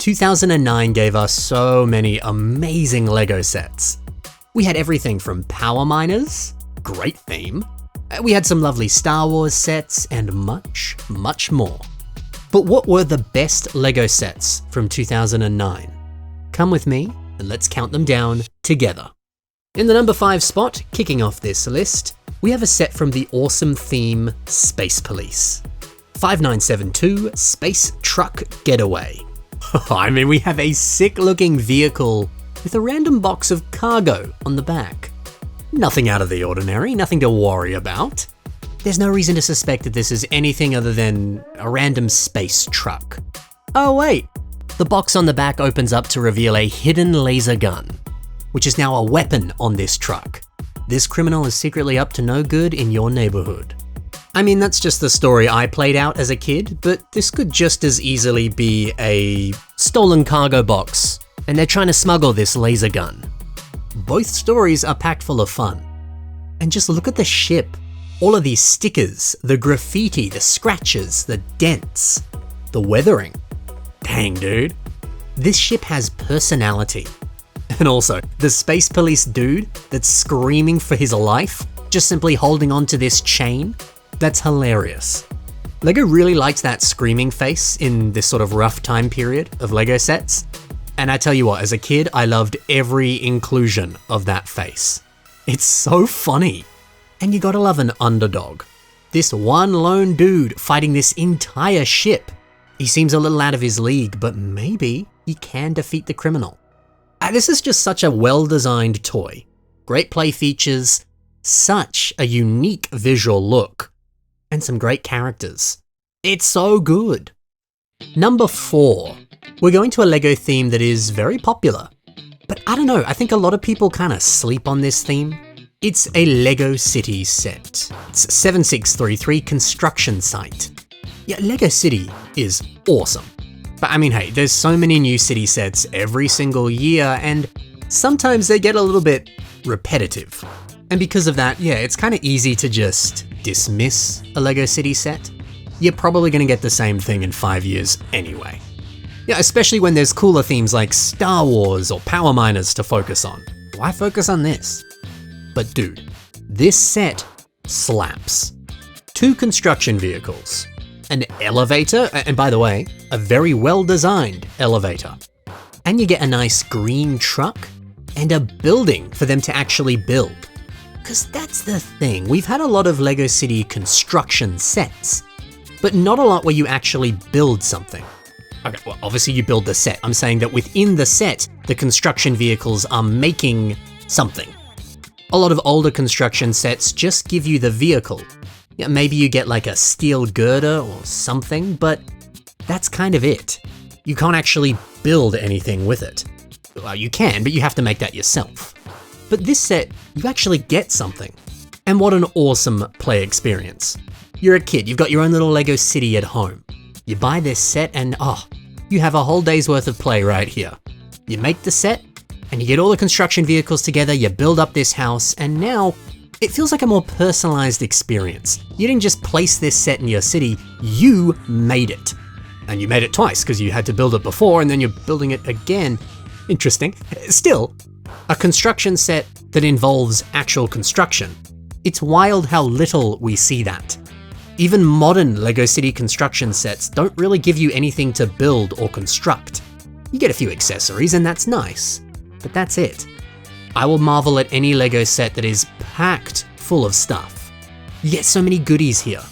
2009 gave us so many amazing LEGO sets. We had everything from power miners, great theme. We had some lovely Star Wars sets and much, much more. But what were the best LEGO sets from 2009? Come with me and let's count them down together. In the number 5 spot, kicking off this list, we have a set from the awesome theme Space Police. 5972 Space Truck Getaway. I mean, we have a sick looking vehicle with a random box of cargo on the back. Nothing out of the ordinary, nothing to worry about. There's no reason to suspect that this is anything other than a random space truck. Oh wait, the box on the back opens up to reveal a hidden laser gun, which is now a weapon on this truck. This criminal is secretly up to no good in your neighborhood. I mean, that's just the story I played out as a kid, but this could just as easily be a stolen cargo box, and they're trying to smuggle this laser gun. Both stories are packed full of fun. And just look at the ship. All of these stickers, the graffiti, the scratches, the dents, the weathering. Dang, dude. This ship has personality. And also, the Space Police dude that's screaming for his life, just simply holding on to this chain, that's hilarious. LEGO really liked that screaming face in this sort of rough time period of LEGO sets. And I tell you what, as a kid, I loved every inclusion of that face. It's so funny. And you gotta love an underdog. This one lone dude fighting this entire ship. He seems a little out of his league, but maybe he can defeat the criminal. This is just such a well-designed toy. Great play features, such a unique visual look, and some great characters. It's so good. Number 4. We're going to a LEGO theme that is very popular. But I don't know, I think a lot of people kind of sleep on this theme. It's a LEGO City set. It's 7633 construction site. Yeah, LEGO City is awesome. But I mean, hey, there's so many new city sets every single year, and sometimes they get a little bit repetitive. And because of that, yeah, it's kind of easy to just dismiss a LEGO City set. You're probably gonna get the same thing in 5 years anyway. Yeah, especially when there's cooler themes like Star Wars or power miners to focus on. Why focus on this? But dude, this set slaps. 2 construction vehicles, an elevator, and by the way, a very well-designed elevator. And you get a nice green truck and a building for them to actually build. Because that's the thing, we've had a lot of LEGO City construction sets, but not a lot where you actually build something. Okay, well, obviously you build the set. I'm saying that within the set, the construction vehicles are making something. A lot of older construction sets just give you the vehicle. Yeah, maybe you get like a steel girder or something, but that's kind of it. You can't actually build anything with it. Well, you can, but you have to make that yourself. But this set, you actually get something. And what an awesome play experience. You're a kid, you've got your own little LEGO City at home. You buy this set and you have a whole day's worth of play right here. You make the set, and you get all the construction vehicles together, you build up this house, and now it feels like a more personalized experience. You didn't just place this set in your city, you made it. And you made it twice, because you had to build it before, and then you're building it again. Interesting. Still, a construction set that involves actual construction. It's wild how little we see that. Even modern LEGO City construction sets don't really give you anything to build or construct. You get a few accessories and that's nice, but that's it. I will marvel at any LEGO set that is packed full of stuff. You get so many goodies here,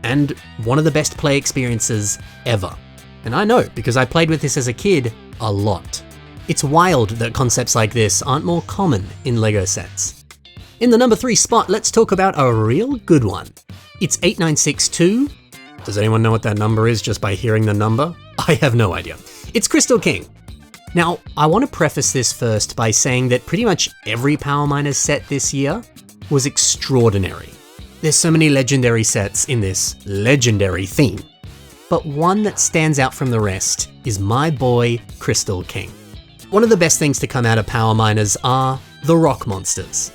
and one of the best play experiences ever. And I know, because I played with this as a kid a lot. It's wild that concepts like this aren't more common in LEGO sets. In the number 3 spot, let's talk about a real good one. It's 8962. Does anyone know what that number is just by hearing the number? I have no idea. It's Crystal King. Now, I want to preface this first by saying that pretty much every Power Miners set this year was extraordinary. There's so many legendary sets in this legendary theme. But one that stands out from the rest is my boy, Crystal King. One of the best things to come out of Power Miners are the rock monsters.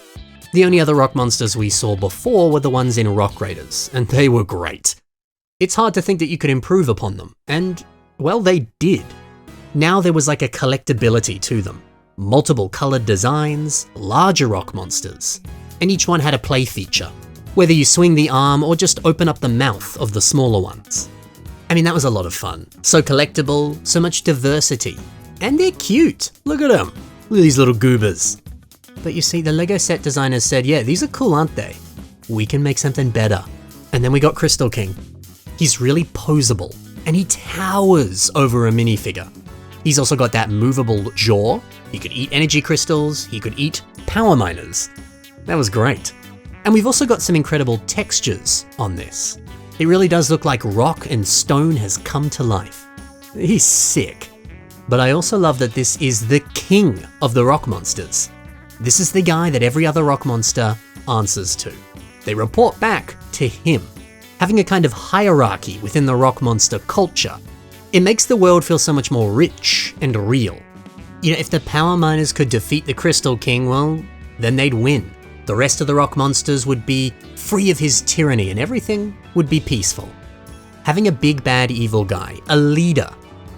The only other rock monsters we saw before were the ones in Rock Raiders, and they were great. It's hard to think that you could improve upon them, and, well, they did. Now there was like a collectability to them. Multiple colored designs, larger rock monsters, and each one had a play feature, whether you swing the arm or just open up the mouth of the smaller ones. I mean, that was a lot of fun. So collectible, so much diversity, and they're cute. Look at them. Look at these little goobers. But you see, the Lego set designers said, yeah, these are cool, aren't they? We can make something better. And then we got Crystal King. He's really posable, and he towers over a minifigure. He's also got that movable jaw. He could eat energy crystals, he could eat power miners. That was great. And we've also got some incredible textures on this. It really does look like rock and stone has come to life. He's sick. But I also love that this is the king of the rock monsters. This is the guy that every other rock monster answers to. They report back to him, having a kind of hierarchy within the rock monster culture. It makes the world feel so much more rich and real. You know, if the power miners could defeat the Crystal King, well, then they'd win. The rest of the rock monsters would be free of his tyranny and everything would be peaceful. Having a big bad evil guy, a leader,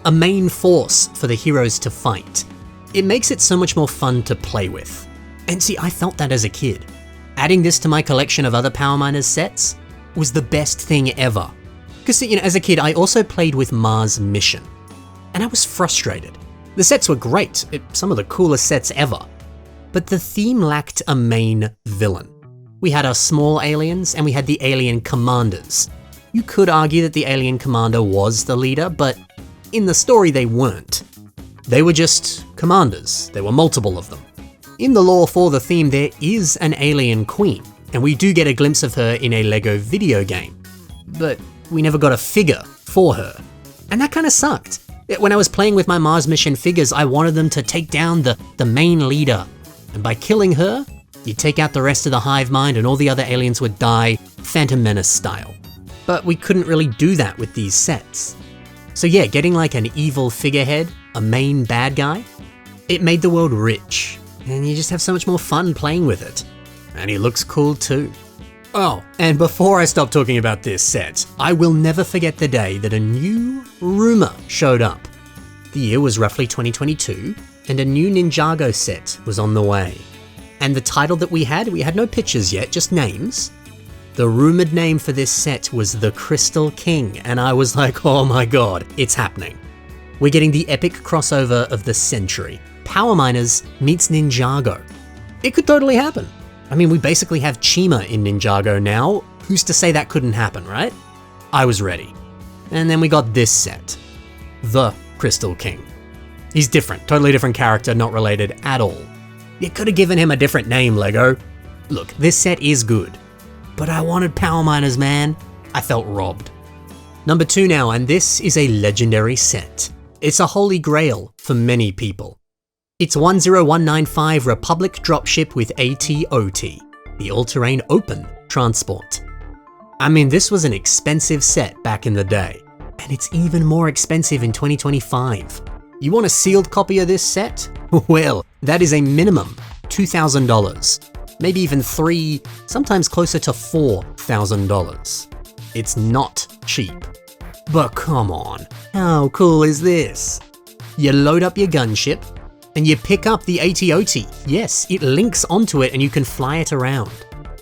a main force for the heroes to fight, it makes it so much more fun to play with. And see, I felt that as a kid. Adding this to my collection of other Power Miners sets was the best thing ever. Because, you know, as a kid, I also played with Mars Mission, and I was frustrated. The sets were great, some of the coolest sets ever, but the theme lacked a main villain. We had our small aliens, and we had the alien commanders. You could argue that the alien commander was the leader, but in the story they weren't. They were just commanders. There were multiple of them. In the lore for the theme, there is an alien queen, and we do get a glimpse of her in a Lego video game. But we never got a figure for her. And that kind of sucked. When I was playing with my Mars Mission figures, I wanted them to take down the main leader. And by killing her, you'd take out the rest of the hive mind and all the other aliens would die, Phantom Menace style. But we couldn't really do that with these sets. So yeah, getting like an evil figurehead, a main bad guy, it made the world rich. And you just have so much more fun playing with it. And he looks cool too. Oh, and before I stop talking about this set, I will never forget the day that a new rumor showed up. The year was roughly 2022, and a new Ninjago set was on the way. And the title that we had no pictures yet, just names. The rumored name for this set was the Crystal King, and I was like, oh my god, it's happening. We're getting the epic crossover of the century. Power Miners meets Ninjago. It could totally happen. I mean, we basically have Chima in Ninjago now. Who's to say that couldn't happen, right? I was ready. And then we got this set. The Crystal King. He's different, totally different character, not related at all. You could have given him a different name, Lego. Look, this set is good, but I wanted Power Miners, man. I felt robbed. Number 2 now, and this is a legendary set. It's a holy grail for many people. It's 10195 Republic Dropship with ATOT, the all-terrain open transport. I mean, this was an expensive set back in the day, and it's even more expensive in 2025. You want a sealed copy of this set? Well, that is a minimum $2,000, maybe even $3,000, sometimes closer to $4,000. It's not cheap. But come on, how cool is this? You load up your gunship, and you pick up the ATOT. Yes, it links onto it and you can fly it around.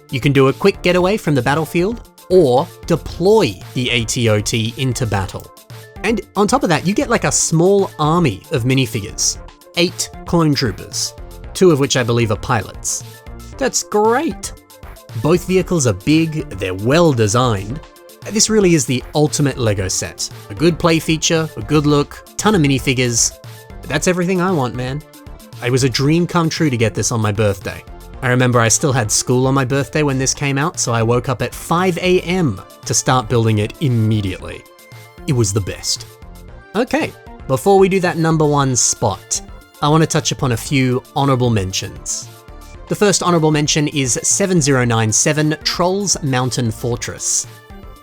You can do a quick getaway from the battlefield or deploy the ATOT into battle. And on top of that, you get like a small army of minifigures. 8 clone troopers, 2 of which I believe are pilots. That's great. Both vehicles are big, they're well designed. This really is the ultimate Lego set. A good play feature, a good look, ton of minifigures. That's everything I want, man. It was a dream come true to get this on my birthday. I remember I still had school on my birthday when this came out, so I woke up at 5 a.m. to start building it immediately. It was the best. Okay, before we do that number 1 spot, I want to touch upon a few honorable mentions. The first honorable mention is 7097 Trolls Mountain Fortress.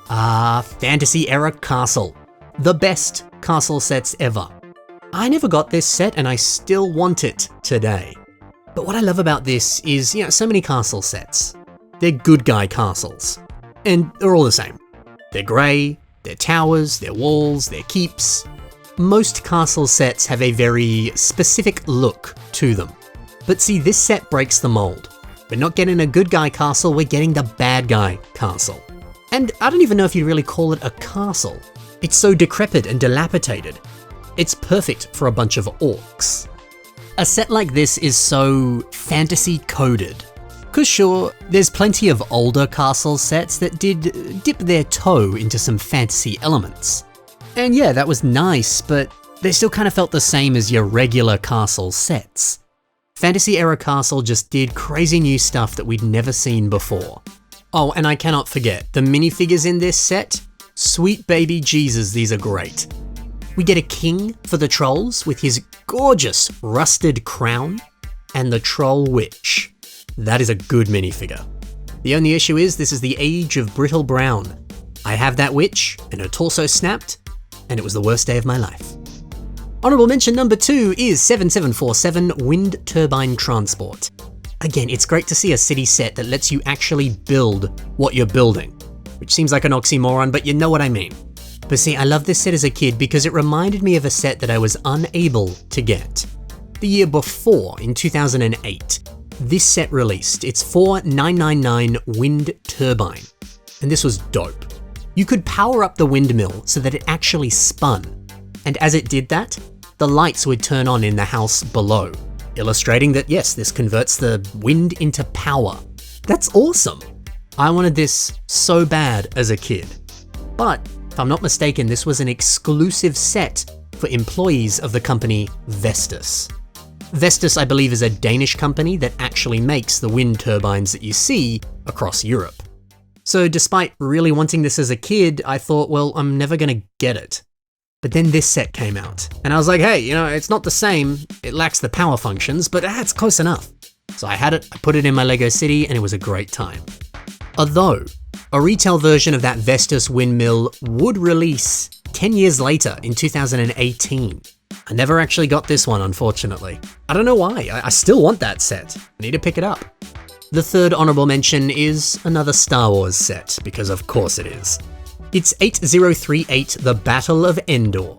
Fantasy Era Castle. The best castle sets ever. I never got this set and I still want it today. But what I love about this is, so many castle sets. They're good guy castles. And they're all the same. They're grey, they're towers, they're walls, they're keeps. most castle sets have a very specific look to them. But see, this set breaks the mold. We're not getting a good guy castle, we're getting the bad guy castle. And I don't even know if you really call it a castle. It's so decrepit and dilapidated. It's perfect for a bunch of orcs. A set like this is so fantasy coded. Cause sure, there's plenty of older castle sets that did dip their toe into some fantasy elements. And yeah, that was nice, but they still kind of felt the same as your regular castle sets. Fantasy era Castle just did crazy new stuff that we'd never seen before. Oh, and I cannot forget, the minifigures in this set, sweet baby Jesus, these are great. We get a king for the trolls with his gorgeous rusted crown, and the troll witch. That is a good minifigure. The only issue is this is the age of brittle brown. I have that witch, and her torso snapped, and it was the worst day of my life. Honorable mention number 2 is 7747 Wind Turbine Transport. Again, it's great to see a city set that lets you actually build what you're building, which seems like an oxymoron, but you know what I mean. But see, I love this set as a kid because it reminded me of a set that I was unable to get. The year before, in 2008, this set released its 4999 Wind Turbine, and this was dope. You could power up the windmill so that it actually spun, and as it did that, the lights would turn on in the house below, illustrating that yes, this converts the wind into power. That's awesome! I wanted this so bad as a kid. But, if I'm not mistaken, this was an exclusive set for employees of the company Vestas. Vestas, I believe, is a Danish company that actually makes the wind turbines that you see across Europe. So despite really wanting this as a kid, I thought, well, I'm never gonna get it. But then this set came out, and I was like, hey, you know, it's not the same, it lacks the power functions, but it's close enough. So I had it, I put it in my LEGO City, and it was a great time. Although, a retail version of that Vestas windmill would release 10 years later in 2018. I never actually got this one, unfortunately. I don't know why, I still want that set. I need to pick it up. The third honorable mention is another Star Wars set, because of course it is. It's 8038, The Battle of Endor.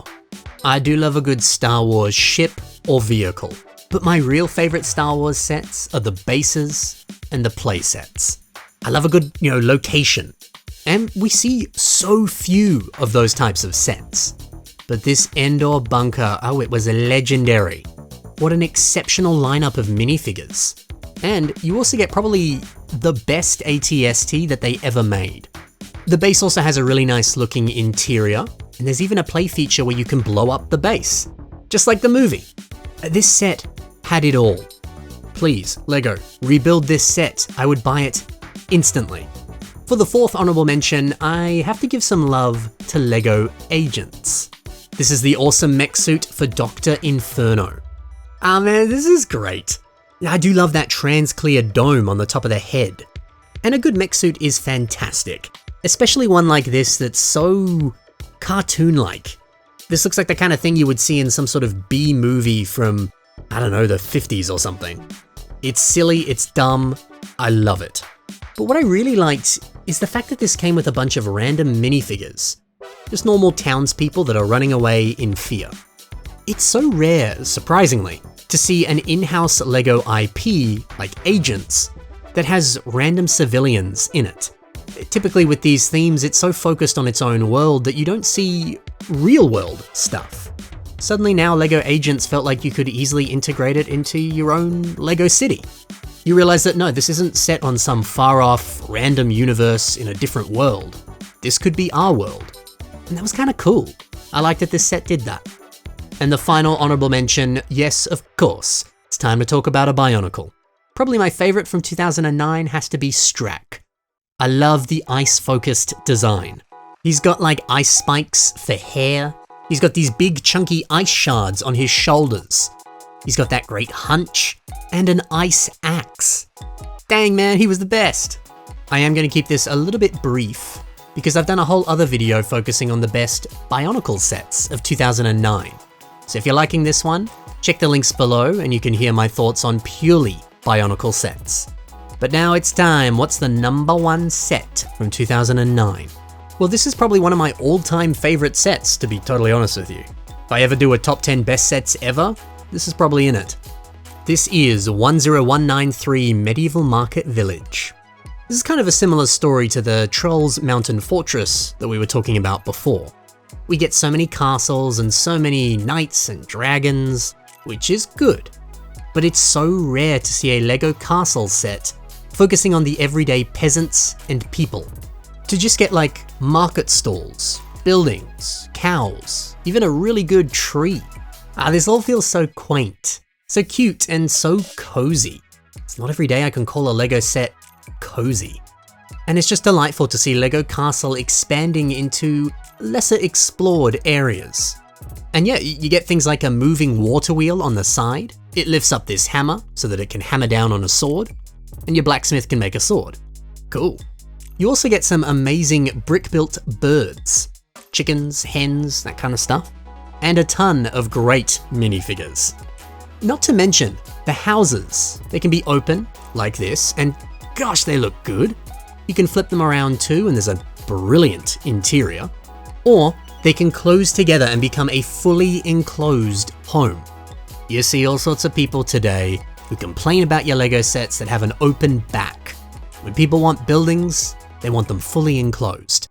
I do love a good Star Wars ship or vehicle, but my real favorite Star Wars sets are the bases and the play sets. I love a good, location, and we see so few of those types of sets. But this Endor bunker, it was legendary. What an exceptional lineup of minifigures. And you also get probably the best ATST that they ever made. The base also has a really nice looking interior, and there's even a play feature where you can blow up the base, just like the movie. This set had it all. Please, LEGO, rebuild this set. I would buy it instantly. For the fourth honorable mention, I have to give some love to LEGO Agents. This is the awesome mech suit for Dr. Inferno. Ah man, this is great. I do love that trans-clear dome on the top of the head. And a good mech suit is fantastic, especially one like this that's so cartoon-like. This looks like the kind of thing you would see in some sort of B-movie from, I don't know, the 50s or something. It's silly, it's dumb, I love it. But what I really liked is the fact that this came with a bunch of random minifigures. Just normal townspeople that are running away in fear. It's so rare, surprisingly, to see an in-house LEGO IP, like Agents, that has random civilians in it. Typically with these themes, it's so focused on its own world that you don't see real-world stuff. Suddenly now LEGO Agents felt like you could easily integrate it into your own LEGO city. You realize that no, this isn't set on some far-off, random universe in a different world. This could be our world. And that was kind of cool. I like that this set did that. And the final honorable mention, yes, of course, it's time to talk about a Bionicle. Probably my favorite from 2009 has to be Strack. I love the ice-focused design. He's got like ice spikes for hair. He's got these big chunky ice shards on his shoulders. He's got that great hunch and an ice axe. Dang man, he was the best. I am going to keep this a little bit brief because I've done a whole other video focusing on the best Bionicle sets of 2009. So if you're liking this one, check the links below and you can hear my thoughts on purely Bionicle sets. But now it's time, what's the number one set from 2009? Well, this is probably one of my all-time favorite sets, to be totally honest with you. If I ever do a top 10 best sets ever, this is probably in it. This is 10193 Medieval Market Village. This is kind of a similar story to the Trolls Mountain Fortress that we were talking about before. We get so many castles and so many knights and dragons, which is good. But it's so rare to see a LEGO castle set focusing on the everyday peasants and people. To just get like market stalls, buildings, cows, even a really good tree. This all feels so quaint, so cute and so cozy. It's not every day I can call a LEGO set cozy. And it's just delightful to see LEGO Castle expanding into lesser explored areas. And yeah, you get things like a moving water wheel on the side. It lifts up this hammer so that it can hammer down on a sword, and your blacksmith can make a sword. Cool. You also get some amazing brick-built birds, chickens, hens, that kind of stuff, and a ton of great minifigures. Not to mention the houses. They can be open like this, and gosh, they look good. You can flip them around too, and there's a brilliant interior. Or they can close together and become a fully enclosed home. You see all sorts of people today who complain about your LEGO sets that have an open back. When people want buildings, they want them fully enclosed.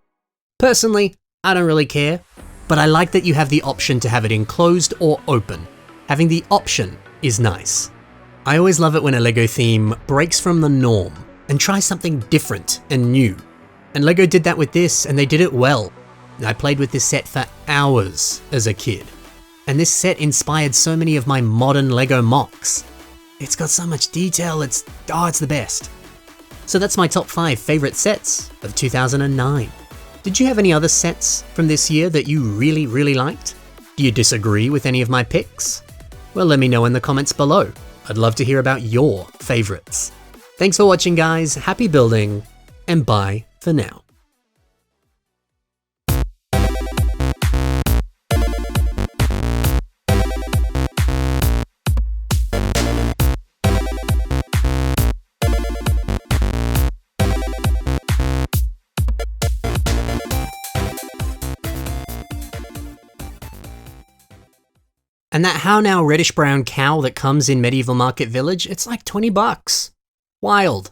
Personally, I don't really care, but I like that you have the option to have it enclosed or open. Having the option is nice. I always love it when a LEGO theme breaks from the norm and tries something different and new. And LEGO did that with this, and they did it well. I played with this set for hours as a kid. And this set inspired so many of my modern LEGO mocks. It's got so much detail, it's the best. So that's my top 5 favorite sets of 2009. Did you have any other sets from this year that you really, really liked? Do you disagree with any of my picks? Well, let me know in the comments below. I'd love to hear about your favorites. Thanks for watching, guys. Happy building, and bye for now. And that how now reddish brown cow that comes in Medieval Market Village, it's like 20 bucks. Wild.